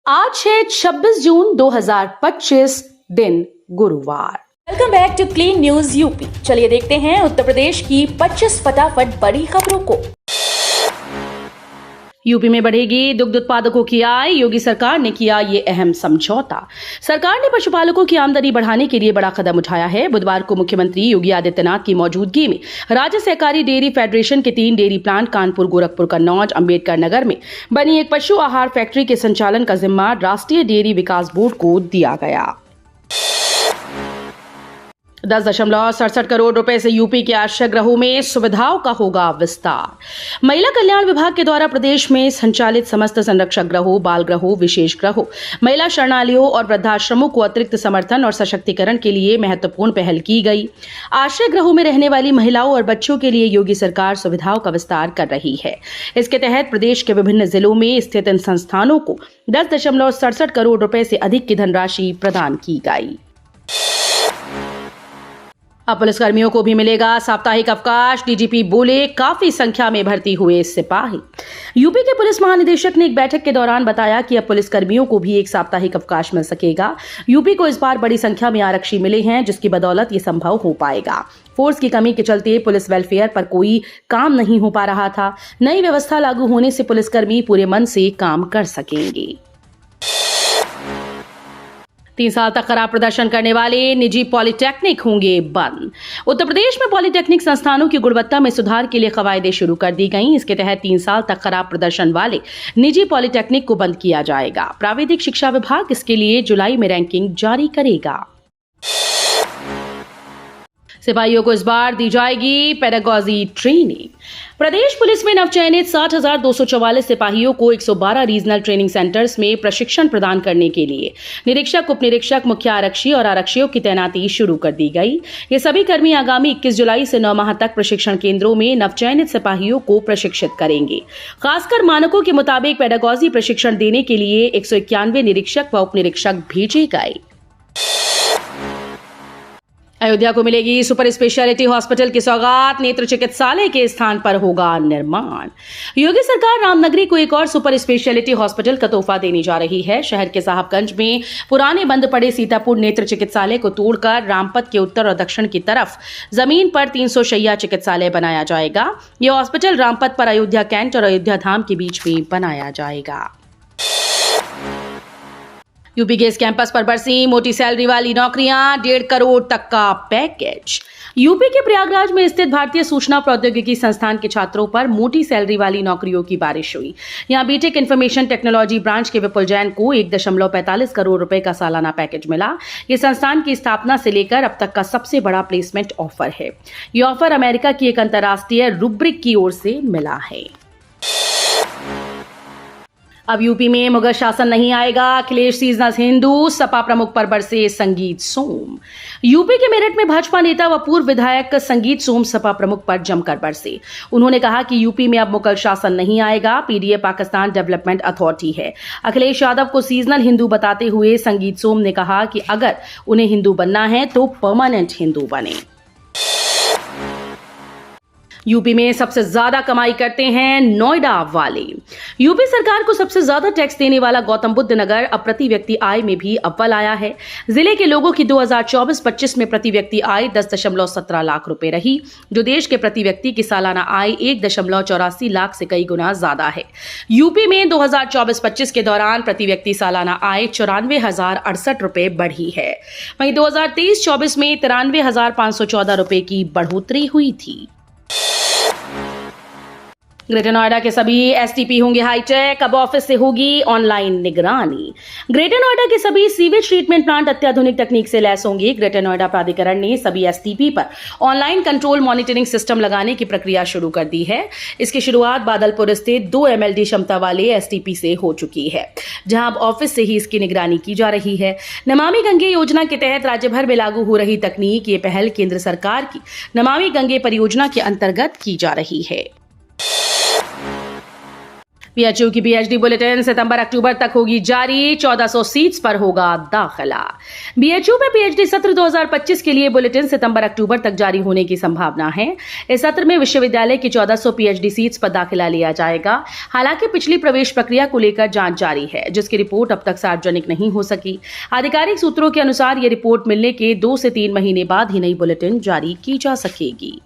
आज है 26 जून 2025 दिन गुरुवार। Welcome back to clean news UP. चलिए देखते हैं उत्तर प्रदेश की 25 फटाफट बड़ी खबरों को। यूपी में बढ़ेगी दुग्ध उत्पादकों की आय, योगी सरकार ने किया ये अहम समझौता। सरकार ने पशुपालकों की आमदनी बढ़ाने के लिए बड़ा कदम उठाया है। बुधवार को मुख्यमंत्री योगी आदित्यनाथ की मौजूदगी में राज्य सहकारी डेयरी फेडरेशन के 3 डेयरी प्लांट कानपुर, गोरखपुर, कन्नौज, अंबेडकर नगर में बनी एक पशु आहार फैक्ट्री के संचालन का जिम्मा राष्ट्रीय डेयरी विकास बोर्ड को दिया गया। 10.67 करोड़ रुपए से यूपी के आश्रय गृहों में सुविधाओं का होगा विस्तार। महिला कल्याण विभाग के द्वारा प्रदेश में संचालित समस्त संरक्षक गृहों, बाल गृहों, विशेष गृहों, महिला शरणालयों और वृद्धाश्रमों को अतिरिक्त समर्थन और सशक्तिकरण के लिए महत्वपूर्ण पहल की गई। आश्रय गृहों में रहने वाली महिलाओं और बच्चों के लिए योगी सरकार सुविधाओं का विस्तार कर रही है। इसके तहत प्रदेश के विभिन्न जिलों में स्थित इन संस्थानों को 10.67 करोड़ रुपए से अधिक की धनराशि प्रदान की गई। अब पुलिसकर्मियों को भी मिलेगा साप्ताहिक अवकाश। डीजीपी बोले, काफी संख्या में भर्ती हुए सिपाही। यूपी के पुलिस महानिदेशक ने एक बैठक के दौरान बताया कि अब पुलिसकर्मियों को भी एक साप्ताहिक अवकाश मिल सकेगा। यूपी को इस बार बड़ी संख्या में आरक्षी मिले हैं, जिसकी बदौलत ये संभव हो पाएगा। फोर्स की कमी के चलते पुलिस वेलफेयर पर कोई काम नहीं हो पा रहा था। नई व्यवस्था लागू होने से पुलिसकर्मी पूरे मन से काम कर सकेंगे। 3 साल तक खराब प्रदर्शन करने वाले निजी पॉलिटेक्निक होंगे बंद। उत्तर प्रदेश में पॉलिटेक्निक संस्थानों की गुणवत्ता में सुधार के लिए कवायदें शुरू कर दी गईं। इसके तहत 3 साल तक खराब प्रदर्शन वाले निजी पॉलिटेक्निक को बंद किया जाएगा। प्राविधिक शिक्षा विभाग इसके लिए जुलाई में रैंकिंग जारी करेगा। सिपाहियों को इस बार दी जाएगी पेडागॉजी ट्रेनिंग। प्रदेश पुलिस में नवचयनित 60,244 सिपाहियों को 112 रीजनल ट्रेनिंग सेंटर्स में प्रशिक्षण प्रदान करने के लिए निरीक्षक, उप निरीक्षक, मुख्य आरक्षी और आरक्षियों की तैनाती शुरू कर दी गई। ये सभी कर्मी आगामी 21 जुलाई से 9 माह तक प्रशिक्षण केंद्रों में नवचयनित सिपाहियों को प्रशिक्षित करेंगे। खासकर मानकों के मुताबिक पेडागॉजी प्रशिक्षण देने के लिए 191 निरीक्षक व उप निरीक्षक भेजे गए। अयोध्या को मिलेगी सुपर स्पेशलिटी हॉस्पिटल की सौगात। नेत्र चिकित्सालय के स्थान पर होगा निर्माण। योगी सरकार रामनगरी को एक और सुपर स्पेशलिटी हॉस्पिटल का तोहफा देने जा रही है। शहर के साहबगंज में पुराने बंद पड़े सीतापुर नेत्र चिकित्सालय को तोड़कर रामपथ के उत्तर और दक्षिण की तरफ जमीन पर 300 शैय्या चिकित्सालय बनाया जाएगा। यह हॉस्पिटल रामपथ पर अयोध्या कैंट और अयोध्या धाम के बीच में बनाया जाएगा। यूपी के इस कैंपस पर बरसी मोटी सैलरी वाली नौकरियां, 1.5 करोड़ तक का पैकेज। यूपी के प्रयागराज में स्थित भारतीय सूचना प्रौद्योगिकी संस्थान के छात्रों पर मोटी सैलरी वाली नौकरियों की बारिश हुई। यहां बीटेक इंफॉर्मेशन टेक्नोलॉजी ब्रांच के विपुल जैन को 1.45 करोड़ रुपए का सालाना पैकेज मिला। यह संस्थान की स्थापना से लेकर अब तक का सबसे बड़ा प्लेसमेंट ऑफर है। यह ऑफर अमेरिका की एक अंतर्राष्ट्रीय रुब्रिक की ओर से मिला है। अब यूपी में मुगल शासन नहीं आएगा। अखिलेश सीजनल हिंदू, सपा प्रमुख पर बरसे संगीत सोम। यूपी के मेरठ में भाजपा नेता व पूर्व विधायक संगीत सोम सपा प्रमुख पर जमकर बरसे। उन्होंने कहा कि यूपी में अब मुगल शासन नहीं आएगा। पीडीए पाकिस्तान डेवलपमेंट अथॉरिटी है। अखिलेश यादव को सीजनल हिंदू बताते हुए संगीत सोम ने कहा कि अगर उन्हें हिंदू बनना है तो परमानेंट हिंदू बने। यूपी में सबसे ज्यादा कमाई करते हैं नोएडा वाले। यूपी सरकार को सबसे ज्यादा टैक्स देने वाला गौतम बुद्ध नगर अब प्रति व्यक्ति आय में भी अव्वल आया है। जिले के लोगों की 2024-25 में प्रति व्यक्ति आय 10.17 लाख रुपए रही, जो देश के प्रति व्यक्ति की सालाना आय 1.84 लाख से कई गुना ज्यादा है। यूपी में 2024-25 के दौरान प्रति व्यक्ति सालाना आय 94,068 रुपए बढ़ी है। वहीं 2023-24 में 93,514 रुपए की बढ़ोतरी हुई थी। ग्रेटर नोएडा के सभी एसटीपी होंगे हाईटेक। अब ऑफिस से होगी ऑनलाइन निगरानी। ग्रेटर नोएडा के सभी सीवेज ट्रीटमेंट प्लांट अत्याधुनिक तकनीक से लैस होंगे। ग्रेटर नोएडा प्राधिकरण ने सभी एसटीपी पर ऑनलाइन कंट्रोल मॉनिटरिंग सिस्टम लगाने की प्रक्रिया शुरू कर दी है। इसकी शुरुआत बादलपुर स्थित 2 MLD क्षमता वाले एसटीपी से हो चुकी है, जहां अब ऑफिस से ही इसकी निगरानी की जा रही है। नमामि गंगे योजना के तहत राज्य भर में लागू हो रही तकनीक, ये पहल केंद्र सरकार की नमामि गंगे परियोजना के अंतर्गत की जा रही है। बीएचयू की पीएचडी बुलेटिन सितंबर-अक्टूबर तक होगी जारी, 1400 सीट्स पर होगा दाखिला। बीएचयू में पीएचडी सत्र 2025 के लिए बुलेटिन सितंबर-अक्टूबर तक जारी होने की संभावना है। इस सत्र में विश्वविद्यालय की 1400 पीएचडी सीट्स पर दाखिला लिया जाएगा। हालांकि पिछली प्रवेश प्रक्रिया को लेकर जांच जारी है, जिसकी रिपोर्ट अब तक सार्वजनिक नहीं हो सकी। आधिकारिक सूत्रों के अनुसार ये रिपोर्ट मिलने के 2 से 3 महीने बाद ही नई बुलेटिन जारी की जा सकेगी।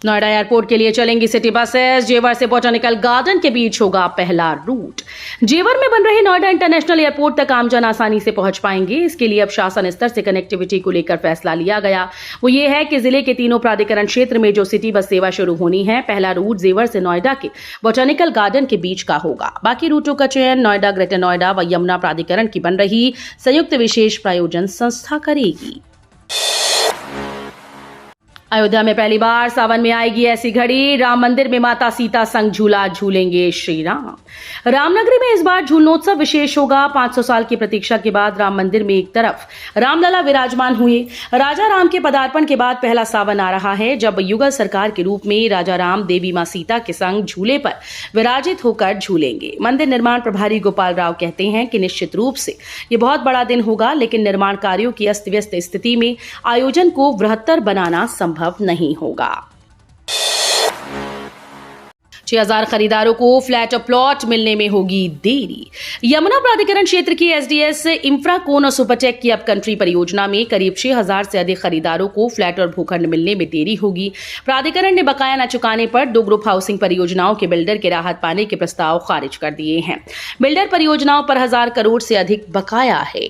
नोएडा एयरपोर्ट के लिए चलेंगी सिटी बसेस। जेवर से बॉटनिकल गार्डन के बीच होगा पहला रूट। जेवर में बन रहे नोएडा इंटरनेशनल एयरपोर्ट तक आमजन आसानी से पहुंच पाएंगे। इसके लिए अब शासन स्तर से कनेक्टिविटी को लेकर फैसला लिया गया। वो ये है कि जिले के तीनों प्राधिकरण क्षेत्र में जो सिटी बस सेवा शुरू होनी है, पहला रूट जेवर से नोएडा के बॉटनिकल गार्डन के बीच का होगा। बाकी रूटों का चयन नोएडा, ग्रेटर नोएडा व यमुना प्राधिकरण की बन रही संयुक्त विशेष प्रायोजन संस्था करेगी। अयोध्या में पहली बार सावन में आएगी ऐसी घड़ी, राम मंदिर में माता सीता संग झूला झूलेंगे श्री राम। रामनगरी में इस बार झूलनोत्सव विशेष होगा। 500 साल की प्रतीक्षा के बाद राम मंदिर में एक तरफ रामलला विराजमान हुए। राजा राम के पदार्पण के बाद पहला सावन आ रहा है, जब युगल सरकार के रूप में राजा राम देवी मां सीता के संग झूले पर विराजित होकर झूलेंगे। मंदिर निर्माण प्रभारी गोपाल राव कहते हैं कि निश्चित रूप से ये बहुत बड़ा दिन होगा, लेकिन निर्माण कार्यों की अस्त व्यस्त स्थिति में आयोजन को बृहत्तर बनाना संभव नहीं होगा। 6000 खरीदारों को फ्लैट और प्लॉट मिलने में होगी देरी। यमुना प्राधिकरण क्षेत्र की एसडीएस इंफ्राकोन और सुपरटेक की अपकंट्री परियोजना में करीब 6000 से अधिक खरीदारों को फ्लैट और भूखंड मिलने में देरी होगी। प्राधिकरण ने बकाया न चुकाने पर 2 ग्रुप हाउसिंग परियोजनाओं के बिल्डर के राहत पाने के प्रस्ताव खारिज कर दिए हैं। बिल्डर परियोजनाओं पर 1000 करोड़ से अधिक बकाया है।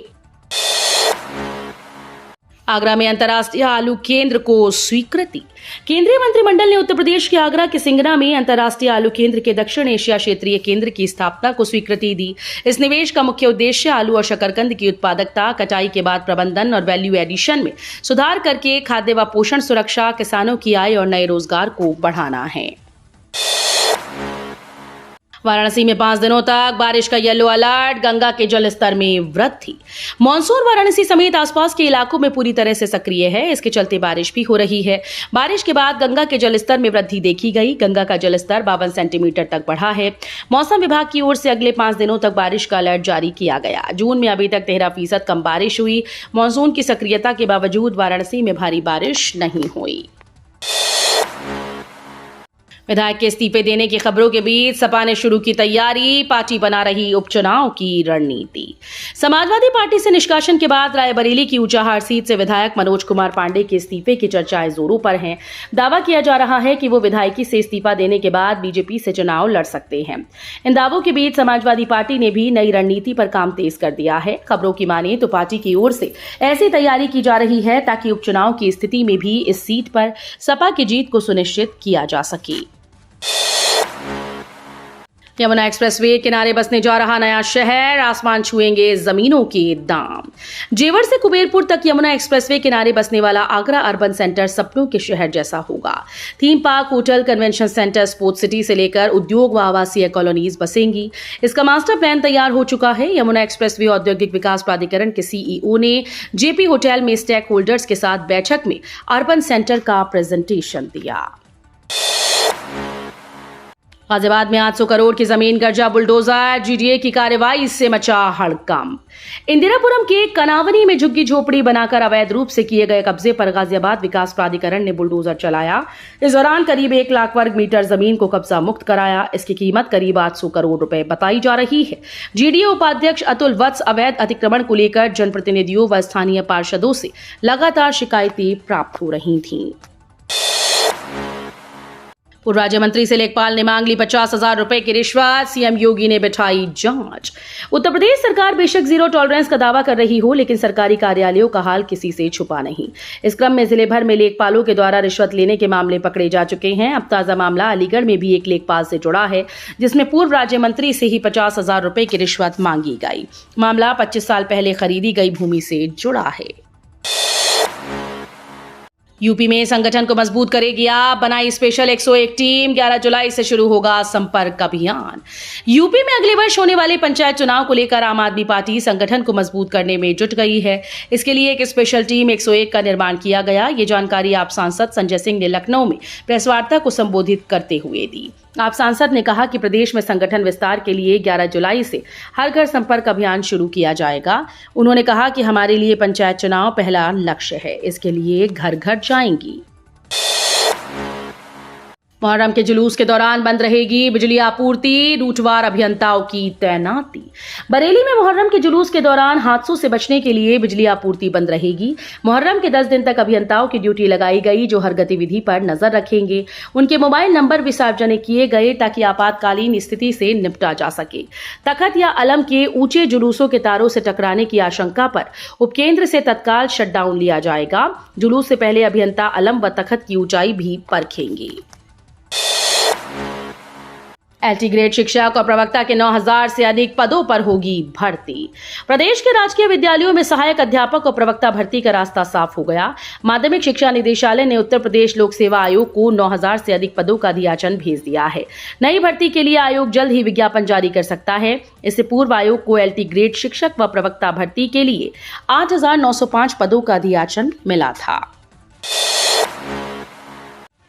आगरा में अंतर्राष्ट्रीय आलू केंद्र को स्वीकृति। केंद्रीय मंत्रिमंडल ने उत्तर प्रदेश के आगरा के सिंगरा में अंतर्राष्ट्रीय आलू केंद्र के दक्षिण एशिया क्षेत्रीय केंद्र की स्थापना को स्वीकृति दी। इस निवेश का मुख्य उद्देश्य आलू और शकरकंद की उत्पादकता, कटाई के बाद प्रबंधन और वैल्यू एडिशन में सुधार करके खाद्य व पोषण सुरक्षा, किसानों की आय और नए रोजगार को बढ़ाना है। वाराणसी में 5 दिनों तक बारिश का येलो अलर्ट, गंगा के जलस्तर में वृद्धि। मानसून वाराणसी समेत आसपास के इलाकों में पूरी तरह से सक्रिय है। इसके चलते बारिश भी हो रही है। बारिश के बाद गंगा के जलस्तर में वृद्धि देखी गई। गंगा का जलस्तर 52 सेंटीमीटर तक बढ़ा है। मौसम विभाग की ओर से अगले 5 दिनों तक बारिश का अलर्ट जारी किया गया। जून में अभी तक 13% कम बारिश हुई। मानसून की सक्रियता के बावजूद वाराणसी में भारी बारिश नहीं हुई। विधायक के इस्तीफे देने की खबरों के बीच सपा ने शुरू की तैयारी। पार्टी बना रही उपचुनाव की रणनीति। समाजवादी पार्टी से निष्कासन के बाद रायबरेली की ऊंचाहार सीट से विधायक मनोज कुमार पांडे के इस्तीफे की चर्चाएं जोरों पर हैं। दावा किया जा रहा है कि वो विधायकी से इस्तीफा देने के बाद बीजेपी से चुनाव लड़ सकते हैं। इन दावों के बीच समाजवादी पार्टी ने भी नई रणनीति पर काम तेज कर दिया है। खबरों की माने तो पार्टी की ओर से ऐसी तैयारी की जा रही है ताकि उपचुनाव की स्थिति में भी इस सीट पर सपा की जीत को सुनिश्चित किया जा सके। यमुना एक्सप्रेसवे किनारे बसने जा रहा नया शहर, आसमान छुएंगे जमीनों के दाम। जेवर से कुबेरपुर तक यमुना एक्सप्रेसवे किनारे बसने वाला आगरा अर्बन सेंटर सपनों के शहर जैसा होगा। Theme park, hotel, convention centre, sports city से लेकर उद्योग व आवासीय कॉलोनीज बसेंगी। इसका मास्टर प्लान तैयार हो चुका है। यमुना एक्सप्रेसवे औद्योगिक विकास प्राधिकरण के सीईओ ने जेपी होटल में स्टेक होल्डर्स के साथ बैठक में अर्बन सेंटर का प्रेजेंटेशन दिया। गाजियाबाद में 800 करोड़ की जमीन गर्जा बुलडोजर, जीडीए की कार्रवाई से मचा हड़कंप। इंदिरापुरम के कनावनी में झुग्गी झोपड़ी बनाकर अवैध रूप से किए गए कब्जे पर गाजियाबाद विकास प्राधिकरण ने बुलडोजर चलाया। इस दौरान करीब 1 लाख वर्ग मीटर जमीन को कब्जा मुक्त कराया। इसकी कीमत करीब 800 करोड़ रुपए बताई जा रही है। जीडीए उपाध्यक्ष अतुल वत्स अवैध अतिक्रमण को लेकर जनप्रतिनिधियों व स्थानीय पार्षदों से लगातार शिकायतें प्राप्त हो रही थीं। पूर्व राज्य मंत्री से लेखपाल ने मांग ली 50,000 रुपए की रिश्वत, सीएम योगी ने बिठाई जांच। उत्तर प्रदेश सरकार बेशक जीरो टॉलरेंस का दावा कर रही हो, लेकिन सरकारी कार्यालयों का हाल किसी से छुपा नहीं। इस क्रम में जिले भर में लेखपालों के द्वारा रिश्वत लेने के मामले पकड़े जा चुके हैं। अब ताजा मामला अलीगढ़ में भी एक लेखपाल से जुड़ा है, जिसमें पूर्व राज्य मंत्री से ही 50,000 रुपए की रिश्वत मांगी गई। मामला 25 साल पहले खरीदी गई भूमि से जुड़ा है। यूपी में संगठन को मजबूत करेगी आप, बनाई स्पेशल 101 टीम। 11 जुलाई से शुरू होगा संपर्क अभियान। यूपी में अगले वर्ष होने वाले पंचायत चुनाव को लेकर आम आदमी पार्टी संगठन को मजबूत करने में जुट गई है। इसके लिए एक स्पेशल टीम 101 का निर्माण किया गया। ये जानकारी आप सांसद संजय सिंह ने लखनऊ में प्रेस वार्ता को संबोधित करते हुए दी। आप सांसद ने कहा कि प्रदेश में संगठन विस्तार के लिए 11 जुलाई से हर घर संपर्क अभियान शुरू किया जाएगा। उन्होंने कहा कि हमारे लिए पंचायत चुनाव पहला लक्ष्य है, इसके लिए घर घर जाएंगी। मुहर्रम के जुलूस के दौरान बंद रहेगी बिजली आपूर्ति, रूटवार अभियंताओं की तैनाती। बरेली में मुहर्रम के जुलूस के दौरान हादसों से बचने के लिए बिजली आपूर्ति बंद रहेगी। मुहर्रम के 10 दिन तक अभियंताओं की ड्यूटी लगाई गई, जो हर गतिविधि पर नजर रखेंगे। उनके मोबाइल नंबर भी सार्वजनिक किए गए ताकि आपातकालीन स्थिति से निपटा जा सके। तखत या अलम के ऊंचे जुलूसों के तारों से टकराने की आशंका पर उपकेंद्र से तत्काल शटडाउन लिया जाएगा। जुलूस से पहले अभियंता अलम व तखत की ऊंचाई भी परखेंगे। एलटी ग्रेड शिक्षक और प्रवक्ता के 9000 से अधिक पदों पर होगी भर्ती। प्रदेश के राजकीय विद्यालयों में सहायक अध्यापक और प्रवक्ता भर्ती का रास्ता साफ हो गया। माध्यमिक शिक्षा निदेशालय ने उत्तर प्रदेश लोक सेवा आयोग को 9000 से अधिक पदों का अधियाचन भेज दिया है। नई भर्ती के लिए आयोग जल्द ही विज्ञापन जारी कर सकता है। इससे पूर्व आयोग को एलटी ग्रेड शिक्षक व प्रवक्ता भर्ती के लिए 8905 पदों का अधियाचन मिला था।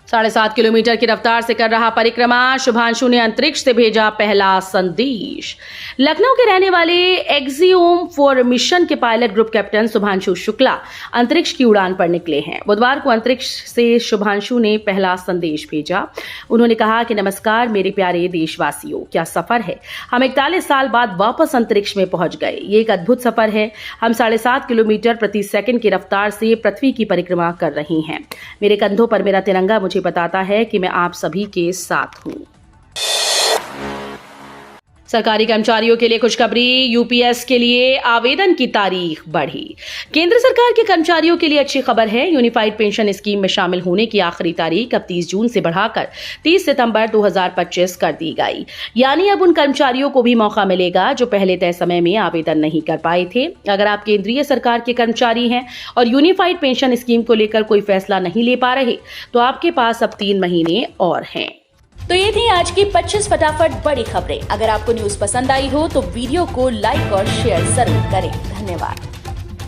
7.5 किलोमीटर की रफ्तार से कर रहा परिक्रमा, शुभांशु ने अंतरिक्ष से भेजा पहला संदेश। लखनऊ के रहने वाले एक्सियोम फॉर मिशन के pilot group captain Shubhanshu Shukla अंतरिक्ष की उड़ान पर निकले हैं। बुधवार को अंतरिक्ष से शुभांशु ने पहला संदेश भेजा। उन्होंने कहा कि नमस्कार मेरे प्यारे देशवासियों, क्या सफर है। हम 41 साल बाद वापस अंतरिक्ष में पहुंच गए। ये एक अद्भुत सफर है। हम 7.5 किलोमीटर प्रति सेकंड की रफ्तार से पृथ्वी की परिक्रमा कर रही हैं। मेरे कंधों पर मेरा तिरंगा मुझे बताता है कि मैं आप सभी के साथ हूं। सरकारी कर्मचारियों के लिए खुशखबरी, यूपीएस के लिए आवेदन की तारीख बढ़ी। केंद्र सरकार के कर्मचारियों के लिए अच्छी खबर है। यूनिफाइड पेंशन स्कीम में शामिल होने की आखिरी तारीख अब 30 जून से बढ़ाकर 30 सितंबर 2025 कर दी गई। यानी अब उन कर्मचारियों को भी मौका मिलेगा जो पहले तय समय में आवेदन नहीं कर पाए थे। अगर आप केंद्रीय सरकार के कर्मचारी हैं और यूनिफाइड पेंशन स्कीम को लेकर कोई फैसला नहीं ले पा रहे, तो आपके पास अब 3 महीने और हैं। तो ये थी आज की 25 फटाफट बड़ी खबरें। अगर आपको न्यूज पसंद आई हो तो वीडियो को लाइक और शेयर जरूर करें। धन्यवाद।